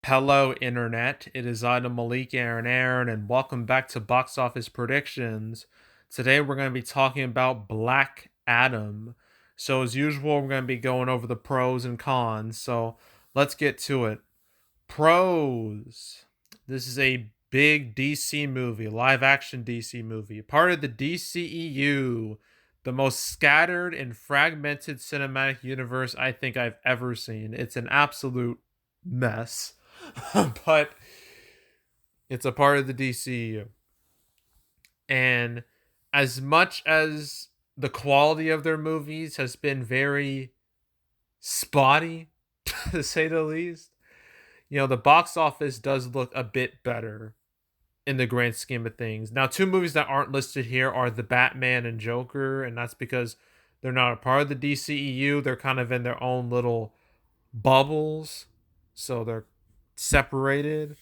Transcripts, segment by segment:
Hello, Internet. It is I, Malik Aaron, and welcome back to Box Office Predictions. Today, we're going to be talking about Black Adam. So, as usual, we're going to be going over the pros and cons. So, let's get to it. Pros. This is a big DC movie, live action DC movie, part of the DCEU, the most scattered and fragmented cinematic universe I think I've ever seen. It's an absolute mess, but it's a part of the DCEU. And as much as the quality of their movies has been very spotty, to say the least, the box office does look a bit better in the grand scheme of things. Now, two movies that aren't listed here are The Batman and Joker, and that's because they're not a part of the DCEU. They're kind of in their own little bubbles, so they're separated.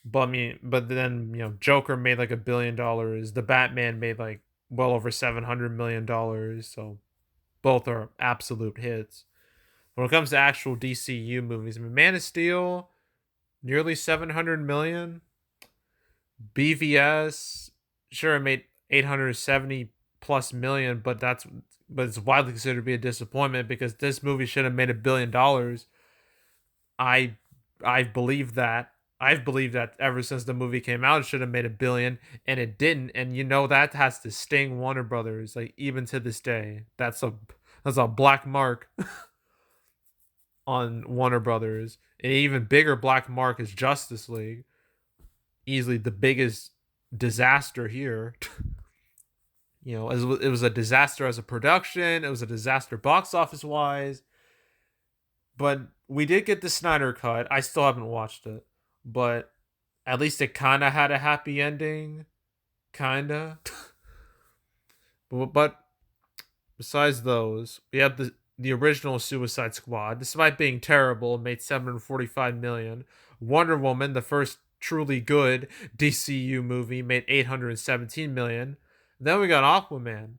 But then Joker made like $1 billion. The Batman made like well over $700 million. So both are absolute hits. When it comes to actual DCU movies, I mean, Man of Steel, nearly 700 million. BVS, sure, it made 870 plus million, but it's widely considered to be a disappointment because this movie should have made $1 billion. I I've believed that. I've believed that ever since the movie came out, it should have made $1 billion, and it didn't. And that has to sting Warner Brothers, like even to this day. That's a black mark on Warner Brothers. An even bigger black mark is Justice League, easily the biggest disaster here. It was a disaster as a production. It was a disaster box office wise. But we did get the Snyder cut. I still haven't watched it, but at least it kind of had a happy ending, kinda. but besides those, we have the original Suicide Squad. Despite being terrible, it made 745 million. Wonder Woman, the first truly good DCU movie, made 817 million. Then we got Aquaman,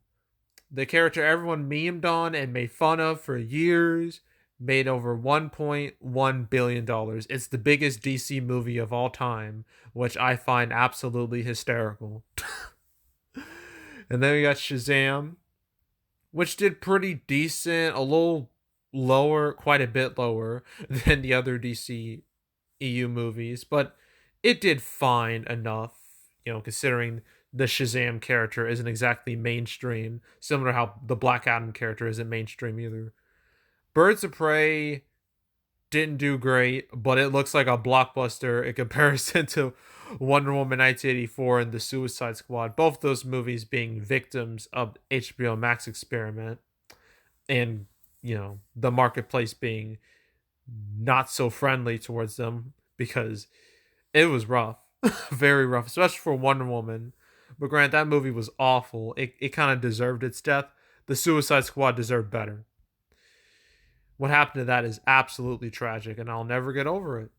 the character everyone memed on and made fun of for years, made over $1.1 billion. It's the biggest DC movie of all time, which I find absolutely hysterical. And then we got Shazam, which did pretty decent, a little lower, quite a bit lower than the other DC EU movies, but it did fine enough, considering the Shazam character isn't exactly mainstream, similar to how the Black Adam character isn't mainstream either. Birds of Prey didn't do great, but it looks like a blockbuster in comparison to Wonder Woman 1984 and The Suicide Squad. Both those movies being victims of HBO Max experiment, and the marketplace being not so friendly towards them because it was rough, very rough, especially for Wonder Woman. But grant that movie was awful. It kind of deserved its death. The Suicide Squad deserved better. What happened to that is absolutely tragic, and I'll never get over it.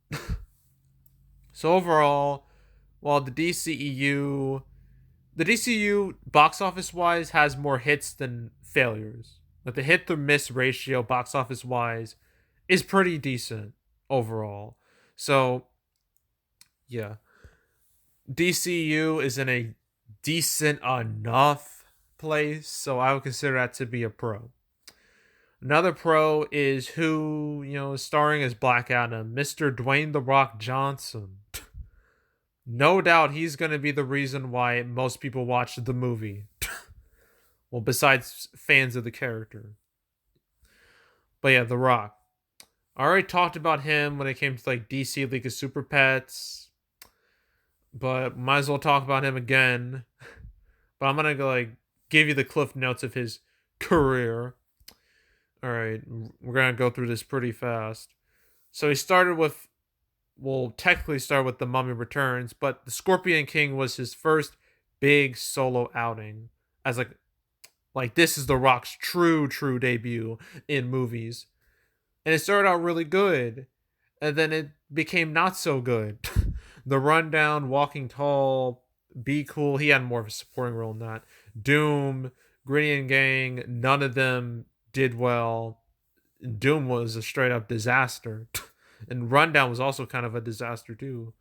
So overall, while the DCU box office wise has more hits than failures. But the hit to miss ratio box office wise is pretty decent overall. So yeah, DCU is in a decent enough place, so I would consider that to be a pro. Another pro is who, is starring as Black Adam, Mr. Dwayne The Rock Johnson. No doubt he's going to be the reason why most people watch the movie. Well, besides fans of the character. But yeah, The Rock. I already talked about him when it came to like DC League of Super Pets, but might as well talk about him again. But I'm gonna go give you the cliff notes of his career. All right, we're gonna go through this pretty fast. So he started with, technically started with The Mummy Returns, but The Scorpion King was his first big solo outing as this is The Rock's true debut in movies. And it started out really good, and then it became not so good. The Rundown, Walking Tall, Be Cool, he had more of a supporting role in that. Doom, Gritty and Gang, none of them did well. Doom was a straight up disaster. And Rundown was also kind of a disaster too.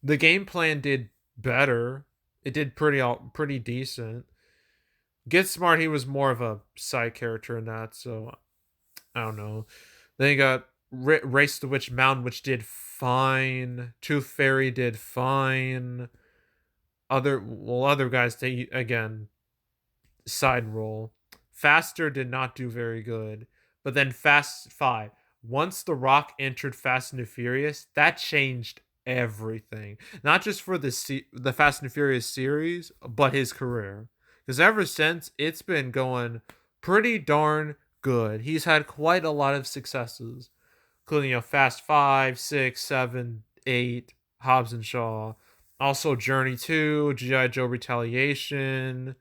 The game plan did better. It did pretty decent. Get Smart, he was more of a side character in that, so I don't know. Then you got Race to Witch Mountain, which did fine. Tooth Fairy did fine. Other guys, they again side roll. Faster did not do very good, but then Fast Five. Once The Rock entered Fast and the Furious, that changed everything. Not just for the Fast and the Furious series, but his career. Because ever since, it's been going pretty darn good. He's had quite a lot of successes, including Fast Five, Six, Seven, Eight, Hobbs and Shaw. Also Journey 2, G.I. Joe Retaliation,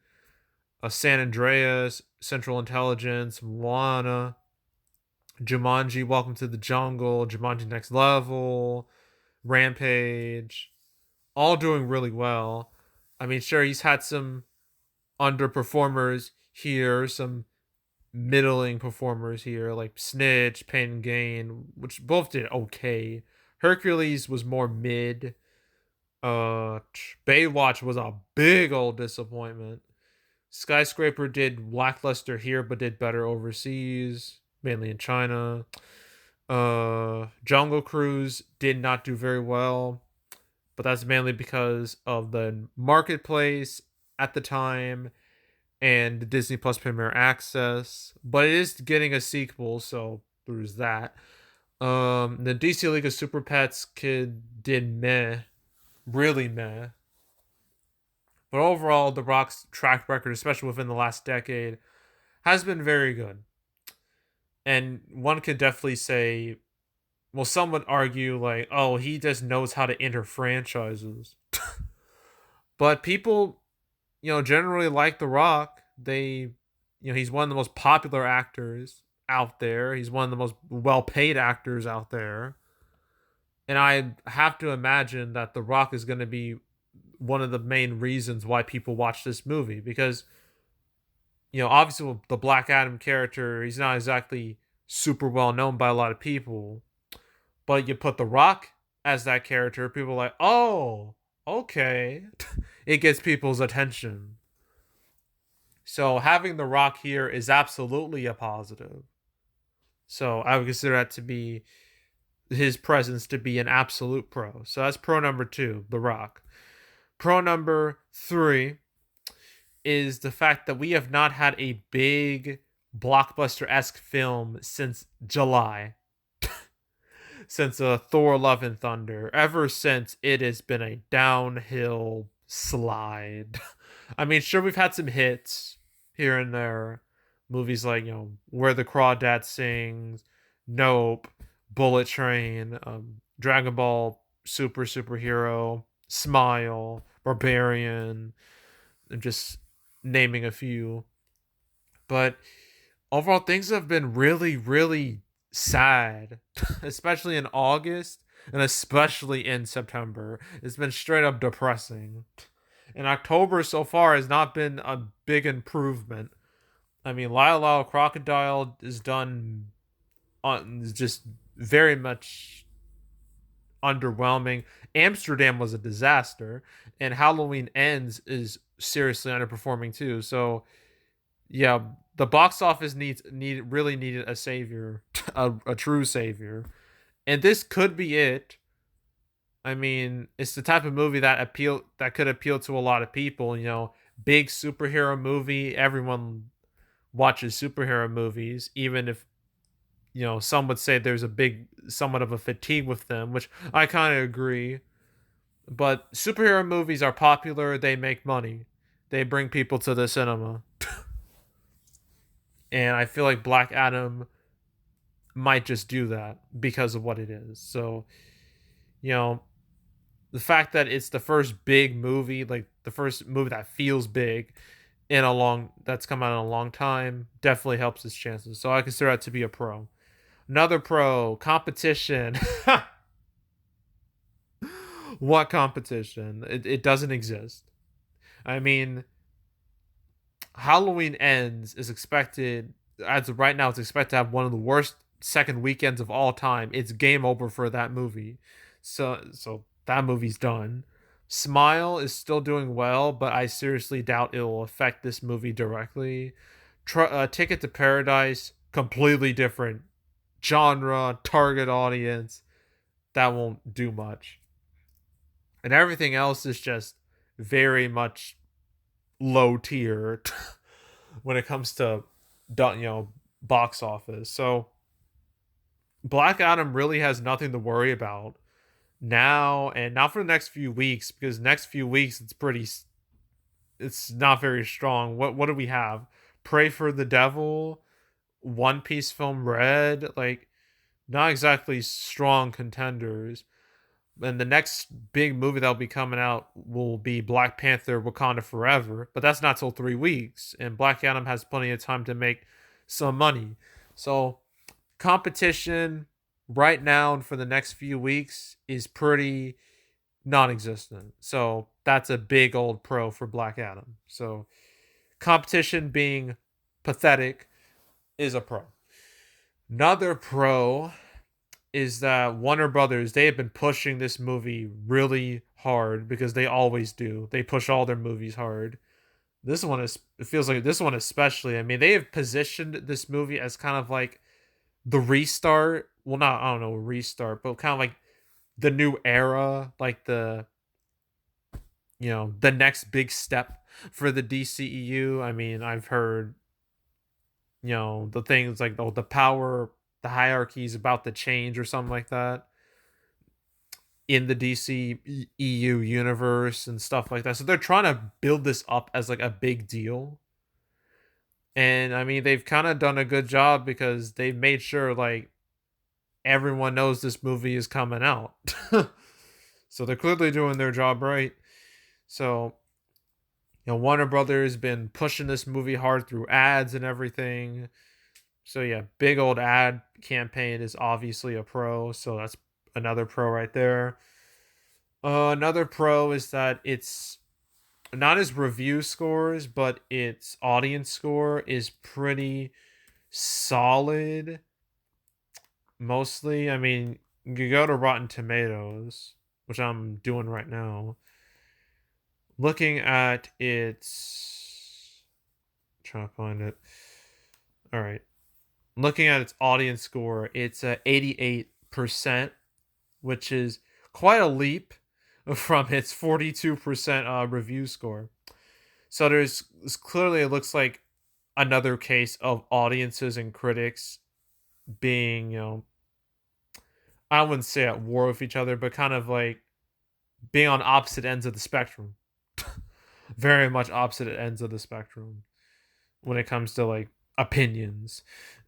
San Andreas, Central Intelligence, Moana, Jumanji, Welcome to the Jungle, Jumanji Next Level, Rampage, all doing really well. I mean, sure, he's had some underperformers here, some middling performers here, like Snitch, Pain and Gain, which both did okay. Hercules was more mid. Baywatch was a big old disappointment. Skyscraper did lackluster here, but did better overseas, mainly in China. Jungle Cruise did not do very well, but that's mainly because of the marketplace at the time and the Disney Plus Premier Access. But it is getting a sequel, so there's that. The DC League of Super Pets kid did meh, really meh. But overall, The Rock's track record, especially within the last decade, has been very good. And one could definitely say, well, some would argue, like, oh, he just knows how to enter franchises. But people, generally like The Rock. He's one of the most popular actors out there. He's one of the most well paid actors out there. And I have to imagine that The Rock is going to be one of the main reasons why people watch this movie, because obviously with the Black Adam character, he's not exactly super well known by a lot of people, but you put The Rock as that character, people are like, oh, okay. It gets people's attention. So having The Rock here is absolutely a positive. So I would consider that to be his presence to be an absolute pro. So that's pro number 2, The Rock. Pro number 3 is the fact that we have not had a big blockbuster-esque film since July. Since Thor Love and Thunder. Ever since, it has been a downhill slide. I mean, sure, we've had some hits here and there. Movies like, Where the Crawdad Sings, Nope, Bullet Train, Dragon Ball Superhero, Smile, Barbarian, and just naming a few. But overall, things have been really, really sad, especially in August and especially in September. It's been straight up depressing. And October so far has not been a big improvement. I mean, Lyle Lyle Crocodile is done on just very much underwhelming. Amsterdam was a disaster, and Halloween Ends is seriously underperforming too. So, yeah, the box office really needed a savior, a true savior, and this could be it. I mean, it's the type of movie that could appeal to a lot of people. Big superhero movie. Everyone watches superhero movies, even if some would say there's somewhat of a fatigue with them, which I kind of agree. But superhero movies are popular. They make money. They bring people to the cinema. And I feel like Black Adam might just do that because of what it is. So, the fact that it's the first big movie, like the first movie that feels big that's come out in a long time, definitely helps his chances. So I consider that to be a pro. Another pro, competition. What competition? It doesn't exist. I mean, Halloween Ends is expected, as of right now, it's expected to have one of the worst second weekends of all time, it's game over for that movie. So that movie's done. Smile is still doing well, but I seriously doubt it will affect this movie directly. Ticket to Paradise, completely different genre, target audience. That won't do much. And everything else is just very much low tier when it comes to box office. So Black Adam really has nothing to worry about now, and not for the next few weeks, because next few weeks it's not very strong. What do we have? Pray for the Devil, One Piece film Red, like not exactly strong contenders. And the next big movie that'll be coming out will be Black Panther Wakanda Forever, but that's not till 3 weeks, and Black Adam has plenty of time to make some money. So competition right now and for the next few weeks is pretty non-existent. So that's a big old pro for Black Adam. So competition being pathetic is a pro. Another pro is that Warner Brothers, they have been pushing this movie really hard because they always do. They push all their movies hard. This one is it feels like this one especially. I mean, they have positioned this movie as kind of like the restart. Well, not I don't know, restart, but kind of like the new era, like the next big step for the DCEU. I mean, I've heard the things like the power, the hierarchy is about to change or something like that in the DCEU universe and stuff like that. So they're trying to build this up as like a big deal. And I mean, they've kind of done a good job because they've made sure like everyone knows this movie is coming out. So they're clearly doing their job right. So, Warner Brothers been pushing this movie hard through ads and everything. So yeah, big old ad campaign is obviously a pro. So that's another pro right there. Another pro is that it's not as review scores, but its audience score is pretty solid. Mostly, I mean, you go to Rotten Tomatoes, which I'm doing right now. Looking at its, trying to find it. All right, looking at its audience score, it's 88%, which is quite a leap from its 42% review score. So there's clearly it looks like another case of audiences and critics being, I wouldn't say at war with each other, but kind of like being on opposite ends of the spectrum. Very much opposite ends of the spectrum when it comes to like opinions.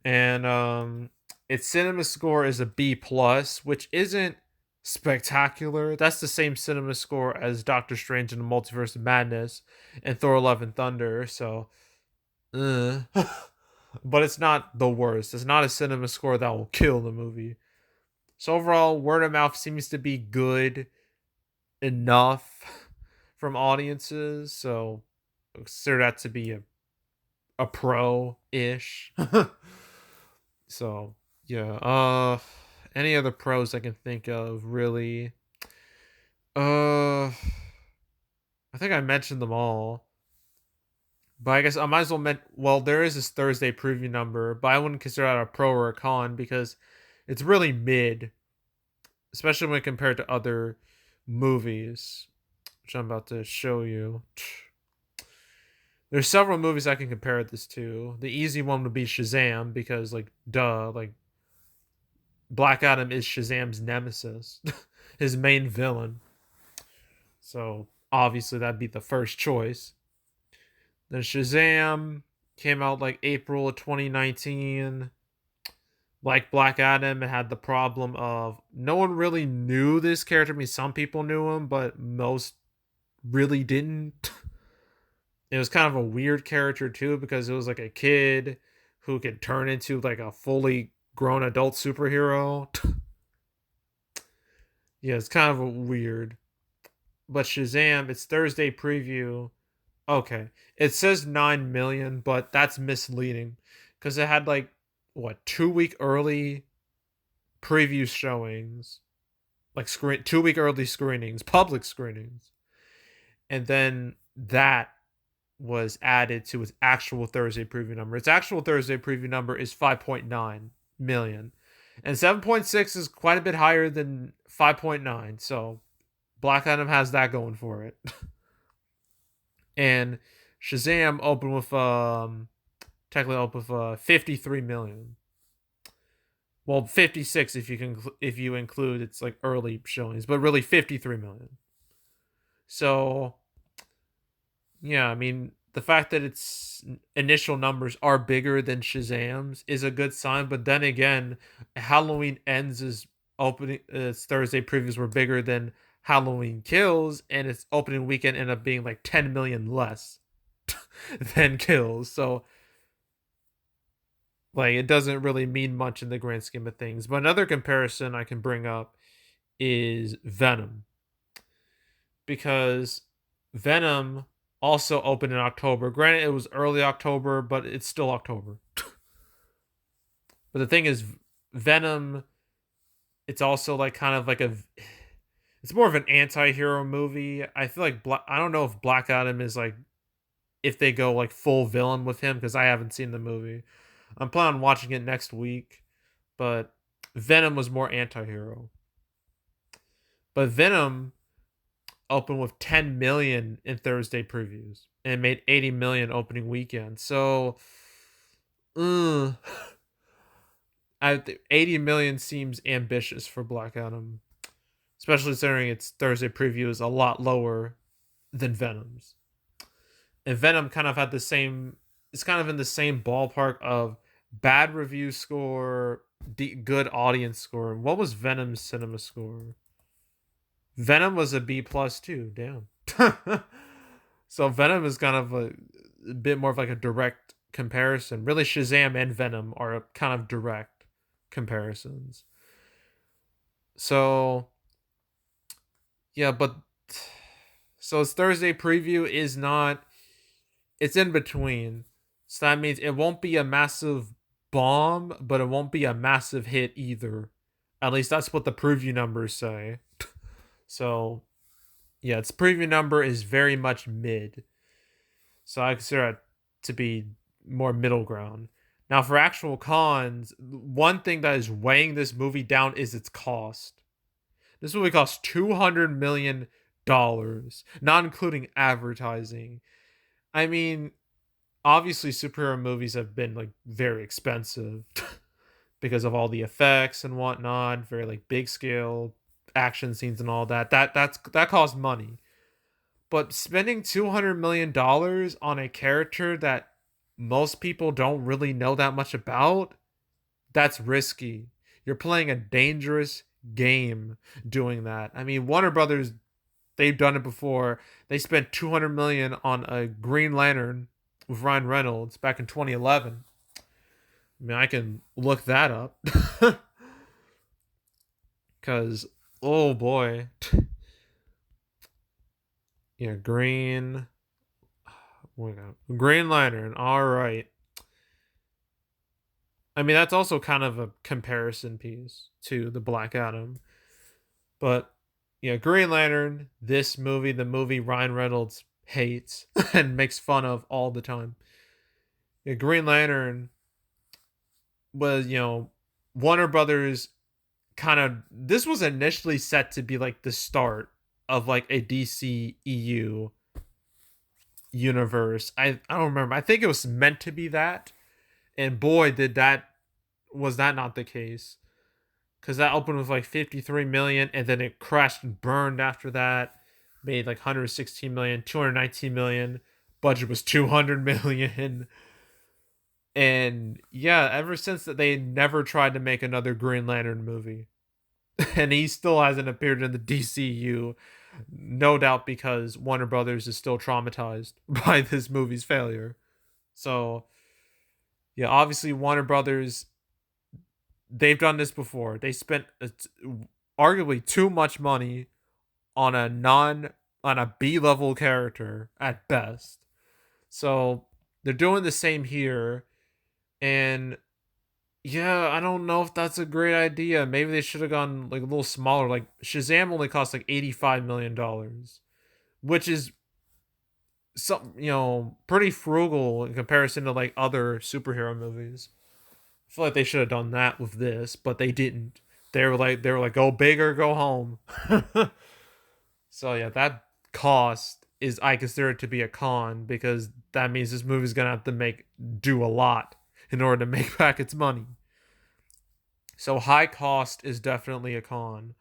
And its cinema score is a B plus, which isn't spectacular. That's the same cinema score as Doctor Strange and the Multiverse of Madness and Thor Love and Thunder, so but it's not the worst. It's not a cinema score that will kill the movie. So overall, word of mouth seems to be good enough from audiences, so consider that to be a pro-ish. So yeah, any other pros I can think of really? I think I mentioned them all. But I guess I might as well well, there is this Thursday preview number, but I wouldn't consider that a pro or a con because it's really mid, especially when compared to other movies, which I'm about to show you. There's several movies I can compare this to. The easy one would be Shazam because, like, duh, like Black Adam is Shazam's nemesis, his main villain. So obviously that'd be the first choice. Then Shazam came out like April of 2019. Like Black Adam, it had the problem of no one really knew this character. I mean, some people knew him, but most really didn't. It was kind of a weird character too because it was like a kid who could turn into like a fully grown adult superhero. Yeah, it's kind of a weird. But Shazam, it's Thursday preview. Okay. It says 9 million, but that's misleading because it had like what 2 week early preview showings, like 2 week early screenings, public screenings, and then that was added to its actual Thursday preview number. Its actual Thursday preview number is 5.9 million, and 7.6 is quite a bit higher than 5.9. So Black Adam has that going for it. And Shazam opened with technically opened with 53 million. Well, 56 if you include its like early showings, but really 53 million. So yeah, I mean, the fact that its initial numbers are bigger than Shazam's is a good sign, but then again, Halloween Ends is opening its Thursday previews were bigger than Halloween Kills, and its opening weekend ended up being like 10 million less than Kills. So like it doesn't really mean much in the grand scheme of things. But another comparison I can bring up is Venom, because Venom also opened in October. Granted, it was early October, but it's still October. But the thing is, Venom, it's also like kind of like it's more of an anti-hero movie. I feel like I don't know if Black Adam is like, if they go like full villain with him, because I haven't seen the movie. I'm planning on watching it next week, but Venom was more anti-hero. But Venom opened with 10 million in Thursday previews and made 80 million opening weekend. So, uh, 80 million seems ambitious for Black Adam, especially considering its Thursday preview is a lot lower than Venom's. And Venom kind of had the same, it's kind of in the same ballpark of bad review score, good audience score. What was Venom's cinema score? Venom was a B plus too. Damn. So Venom is kind of a bit more of like a direct comparison. Really, Shazam and Venom are kind of direct comparisons. So yeah, but so its Thursday preview is not. It's in between. So that means it won't be a massive bomb, but it won't be a massive hit either. At least that's what the preview numbers say. So yeah, its preview number is very much mid. So I consider it to be more middle ground. Now, for actual cons, one thing that is weighing this movie down is its cost. This movie costs $200 million, not including advertising. I mean, obviously, superhero movies have been like very expensive because of all the effects and whatnot, very like big scale action scenes and all that. That costs money. But spending $200 million on a character that most people don't really know that much about, that's risky. You're playing a dangerous game doing that. I mean, Warner Brothers, they've done it before. They spent 200 million on a Green Lantern with Ryan Reynolds back in 2011. I mean, I can look that up. Cuz oh boy. Yeah, Green Lantern. All right. I mean, that's also kind of a comparison piece to the Black Adam. But yeah, Green Lantern, this movie, the movie Ryan Reynolds hates and makes fun of all the time. Yeah, Green Lantern was, Warner Brothers kind of, this was initially set to be like the start of like a DC EU universe. I don't remember. I think it was meant to be that. And boy, was that not the case. Because that opened with like 53 million and then it crashed and burned after that. Made like 116 million, 219 million. Budget was 200 million. And yeah, ever since that, they never tried to make another Green Lantern movie. And he still hasn't appeared in the DCU. No doubt because Warner Brothers is still traumatized by this movie's failure. So, yeah, obviously Warner Brothers, they've done this before. They spent arguably too much money on a B-level character at best. So, they're doing the same here, and Yeah, I don't know if that's a great idea. Maybe they should have gone like a little smaller. Like Shazam only cost like $85 million, which is some pretty frugal in comparison to like other superhero movies. I feel like they should have done that with this, but they didn't. They were like go big or go home. So yeah, that cost is I consider it to be a con because that means this movie's gonna have to do a lot in order to make back its money. So high cost is definitely a con.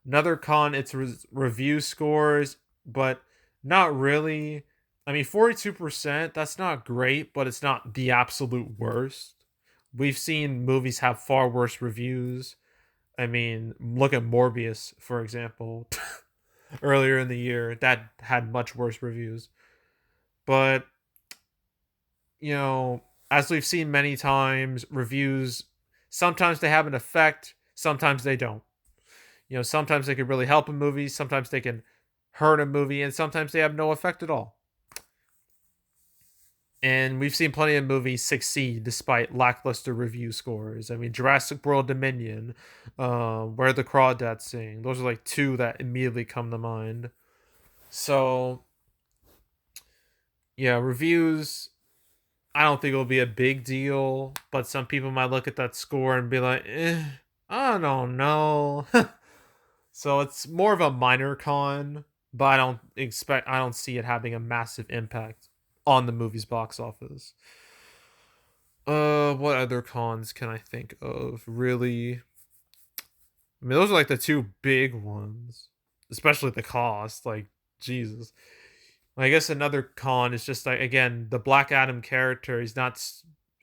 Another con, it's review scores, but not really. I mean, 42%, that's not great, but it's not the absolute worst. We've seen movies have far worse reviews. I mean, look at Morbius, for example. Earlier in the year, that had much worse reviews. But, you know, as we've seen many times, reviews sometimes they have an effect, sometimes they don't. Sometimes they can really help a movie, sometimes they can hurt a movie, and sometimes they have no effect at all. And we've seen plenty of movies succeed despite lackluster review scores. I mean, Jurassic World Dominion, Where the Crawdads Sing. Those are like two that immediately come to mind. So, yeah, reviews, I don't think it'll be a big deal, but some people might look at that score and be like, I don't know. So it's more of a minor con, but I don't see it having a massive impact on the movie's box office. What other cons can I think of? Really? I mean, those are like the two big ones, especially the cost. Like, Jesus. I guess another con is just like, again, the Black Adam character is not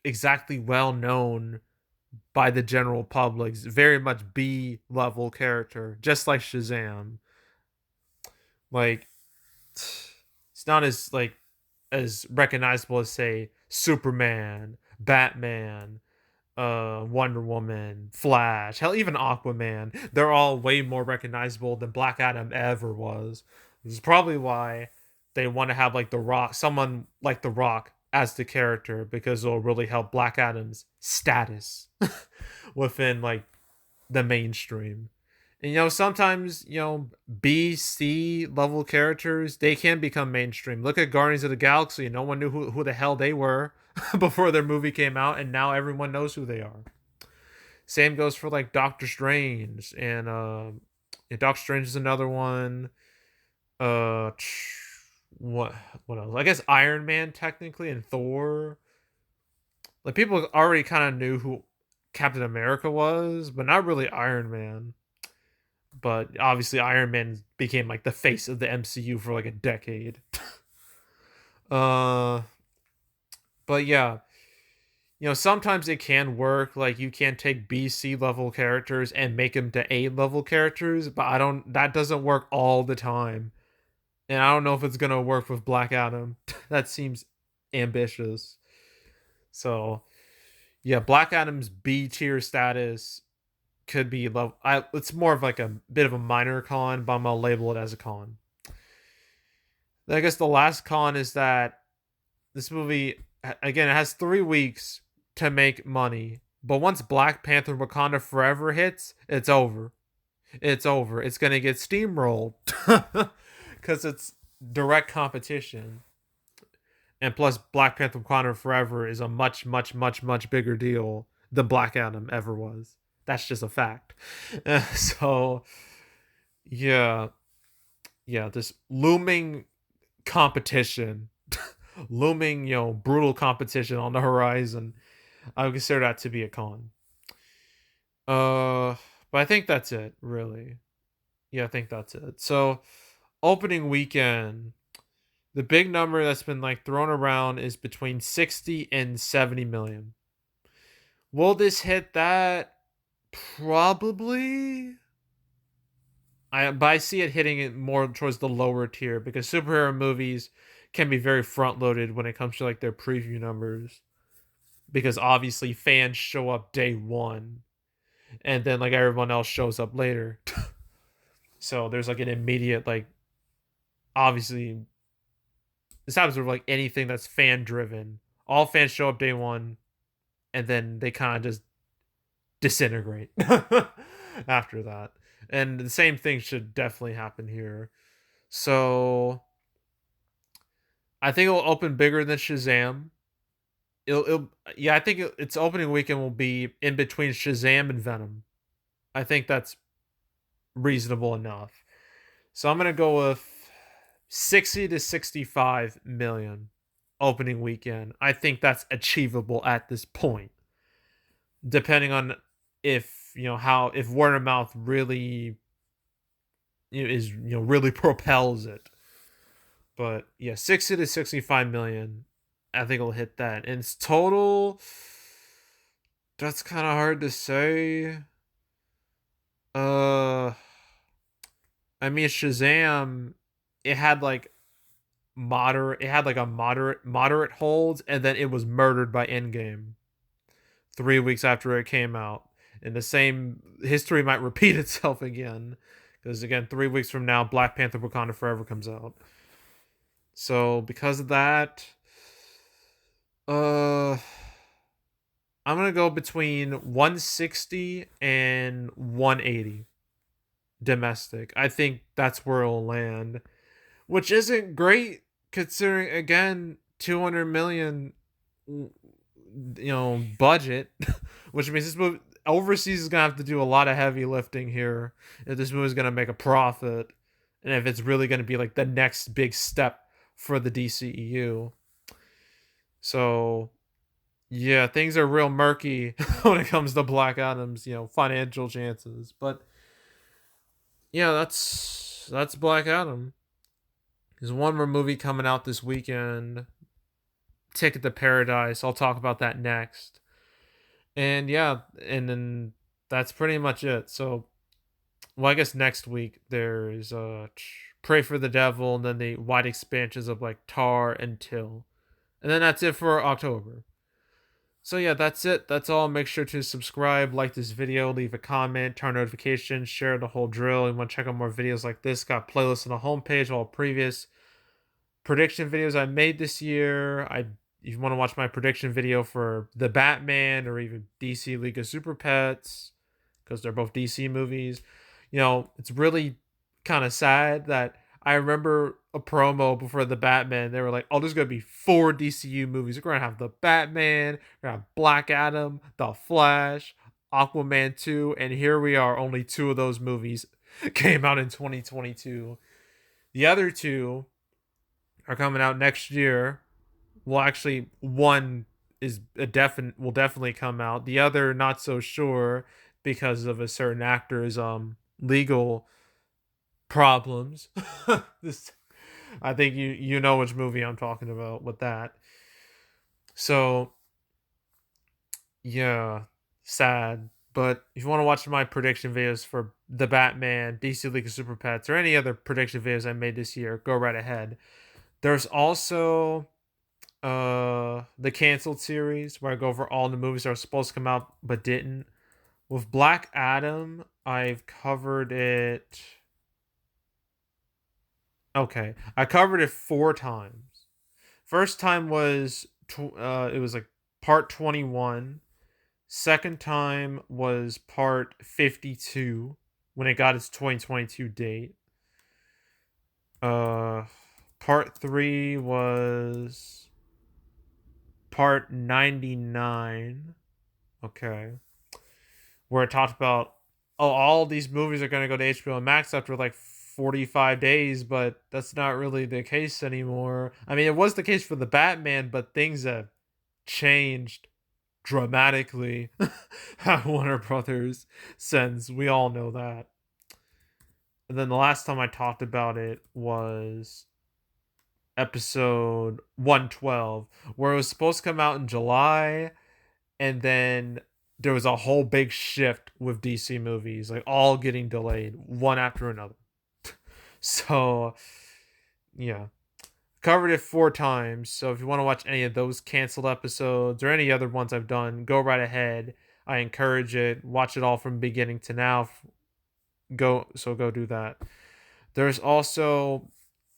exactly well known by the general public. It's very much B level character, just like Shazam. Like, it's not as recognizable as say Superman, Batman, Wonder Woman, Flash, hell, even Aquaman. They're all way more recognizable than Black Adam ever was. This is probably why they want to have like The Rock, someone like The Rock as the character, because it'll really help Black Adam's status within like the mainstream. And sometimes, B, C level characters, they can become mainstream. Look at Guardians of the Galaxy. No one knew who the hell they were before their movie came out, and now everyone knows who they are. Same goes for like Doctor Strange, and yeah, Doctor Strange is another one. Uh, what what else? I guess Iron Man technically, and Thor. Like people already kind of knew who Captain America was, but not really Iron Man. But obviously Iron Man became like the face of the MCU for like a decade. uh but yeah, sometimes it can work. Like you can take BC level characters and make them to A level characters, but I don't that doesn't work all the time. And I don't know if it's going to work with Black Adam. That seems ambitious. So, yeah, Black Adam's B tier status could be low. It's more of like a bit of a minor con, but I'm gonna label it as a con. I guess the last con is that this movie, again, it has 3 weeks to make money, but once Black Panther: Wakanda Forever hits, it's over. It's over. It's gonna get steamrolled because it's direct competition. And plus, Black Panther: Wakanda Forever is a much, much, much, much bigger deal than Black Adam ever was. That's just a fact. So yeah, yeah, this looming competition, looming, brutal competition on the horizon. I would consider that to be a con. Uh, but I think that's it, really. Yeah, I think that's it. So, opening weekend, the big number that's been like thrown around is between 60 and 70 million. Will this hit that? Probably. But I see it hitting it more towards the lower tier because superhero movies can be very front loaded when it comes to like their preview numbers, because obviously fans show up day one and then like everyone else shows up later. So there's like an immediate, like, obviously this happens with like anything that's fan driven. All fans show up day one and then they kind of just disintegrate after that. And the same thing should definitely happen here. So I think it'll open bigger than Shazam. Yeah, I think its opening weekend will be in between Shazam and Venom. I think that's reasonable enough. So I'm gonna go with 60 to 65 million opening weekend. I think that's achievable at this point, depending on if how if word of mouth really is really propels it. But yeah, 60 to 65 million. I think it'll hit that. And it's total. That's kind of hard to say. Uh, I mean, Shazam, it had like moderate. It had like a moderate hold, and then it was murdered by Endgame 3 weeks after it came out. And the same history might repeat itself again, because again, 3 weeks from now, Black Panther: Wakanda Forever comes out. So because of that, uh, I'm gonna go between 160 and 180 domestic. I think that's where it'll land, which isn't great considering again 200 million, budget, which means this movie overseas is gonna have to do a lot of heavy lifting here if this movie is gonna make a profit, and if it's really gonna be like the next big step for the DCEU. So yeah, things are real murky when it comes to Black Adam's, financial chances. But yeah, that's Black Adam. There's one more movie coming out this weekend, Ticket to Paradise. I'll talk about that next. And yeah, and then that's pretty much it. So, well, I guess next week there's Pray for the Devil, and then the wide expansions of like Tar and Till. And then that's it for October. So yeah, that's it. That's all. Make sure to subscribe, like this video, leave a comment, turn notifications, share the whole drill. And want to check out more videos like this, got playlists on the homepage, all previous prediction videos I made this year. If you want to watch my prediction video for the Batman or even DC League of Super Pets, because they're both DC movies, it's really kind of sad that I remember a promo before the Batman. They were like, "Oh, there's gonna be 4 DCU movies. We're gonna have the Batman, we're gonna have Black Adam, the Flash, Aquaman 2, and here we are. Only 2 of those movies came out in 2022. The other 2 are coming out next year. Well, actually, one is a definite will definitely come out. The other, not so sure because of a certain actor's legal problems. This, I think you know which movie I'm talking about with that. So yeah, sad. But if you want to watch my prediction videos for the Batman, DC League of Super Pets, or any other prediction videos I made this year, go right ahead. There's also the canceled series where I go over all the movies that are supposed to come out but didn't. With Black Adam, I've covered it. Okay, I covered it 4 times. First time was it was like part 21. Second time was part 52 when it got its 2022 date. Uh Part 3 was part 99. Okay. Where it talked about, oh, all these movies are going to go to HBO Max after like 45 days, but that's not really the case anymore. I mean, it was the case for the Batman, but things have changed dramatically at Warner Brothers since we all know that. And then the last time I talked about it was episode 112, where it was supposed to come out in July, and then there was a whole big shift with DC movies, like all getting delayed one after another. So, yeah. Covered it 4 times. So if you want to watch any of those canceled episodes or any other ones I've done, go right ahead. I encourage it. Watch it all from beginning to now. Go do that. There's also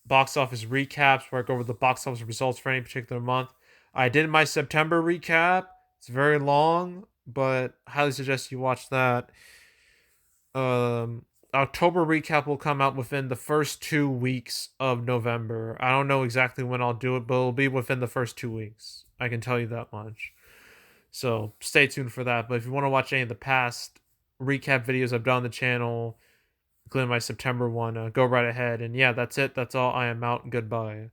box office recaps where I go over the box office results for any particular month. I did my September recap. It's very long, but highly suggest you watch that. October recap will come out within the first 2 weeks of November. I don't know exactly when I'll do it, but it'll be within the first 2 weeks. I can tell you that much. So stay tuned for that. But if you want to watch any of the past recap videos I've done on the channel, including my September one, go right ahead. And yeah, that's it. That's all. I am out. Goodbye.